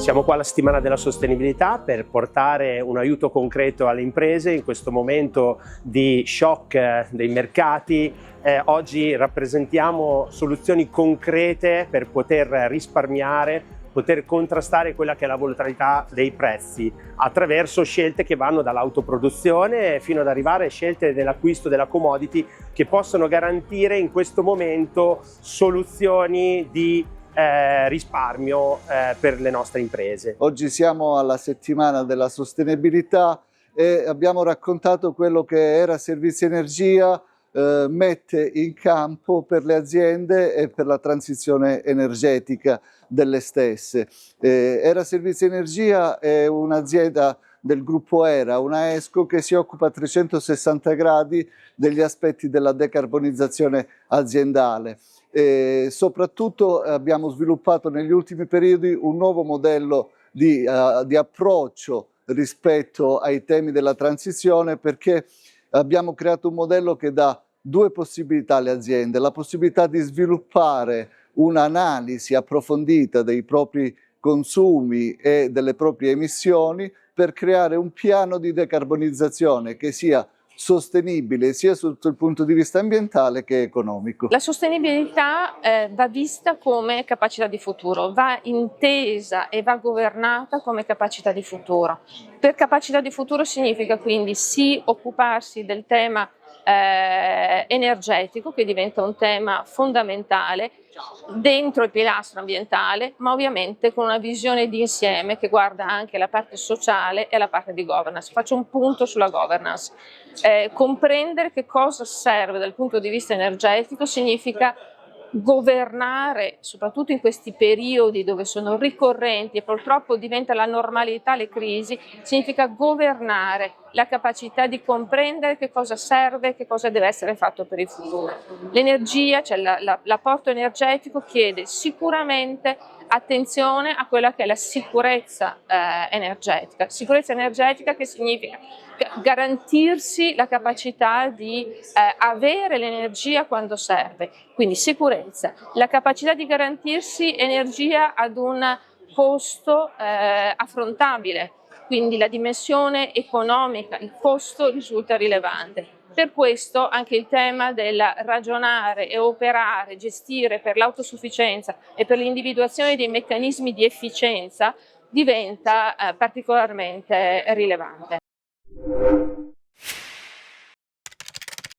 Siamo qua alla settimana della sostenibilità per portare un aiuto concreto alle imprese in questo momento di shock dei mercati. Oggi rappresentiamo soluzioni concrete per poter risparmiare, poter contrastare quella che è la volatilità dei prezzi attraverso scelte che vanno dall'autoproduzione fino ad arrivare a scelte dell'acquisto della commodity che possono garantire in questo momento soluzioni di risparmio per le nostre imprese. Oggi siamo alla settimana della sostenibilità e abbiamo raccontato quello che Era Servizi Energia mette in campo per le aziende e per la transizione energetica delle stesse. Era Servizi Energia è un'azienda del gruppo Era, una ESCO che si occupa a 360 gradi degli aspetti della decarbonizzazione aziendale. Soprattutto abbiamo sviluppato negli ultimi periodi un nuovo modello di approccio rispetto ai temi della transizione, perché abbiamo creato un modello che dà due possibilità alle aziende: la possibilità di sviluppare un'analisi approfondita dei propri consumi e delle proprie emissioni per creare un piano di decarbonizzazione che sia sostenibile sia sotto il punto di vista ambientale che economico. La sostenibilità va vista come capacità di futuro, va intesa e va governata come capacità di futuro. Per capacità di futuro significa quindi sì occuparsi del tema energetico, che diventa un tema fondamentale dentro il pilastro ambientale, ma ovviamente con una visione di insieme che guarda anche la parte sociale e la parte di governance. Faccio un punto sulla governance. Comprendere che cosa serve dal punto di vista energetico significa governare, soprattutto in questi periodi dove sono ricorrenti e purtroppo diventa la normalità le crisi, significa governare la capacità di comprendere che cosa serve, che cosa deve essere fatto per il futuro. L'energia, cioè l'apporto energetico, chiede sicuramente attenzione a quella che è la sicurezza energetica. Sicurezza energetica che significa garantirsi la capacità di avere l'energia quando serve, quindi sicurezza, la capacità di garantirsi energia ad un costo affrontabile, quindi la dimensione economica, il costo risulta rilevante. Per questo anche il tema del ragionare e operare, gestire per l'autosufficienza e per l'individuazione dei meccanismi di efficienza diventa particolarmente rilevante.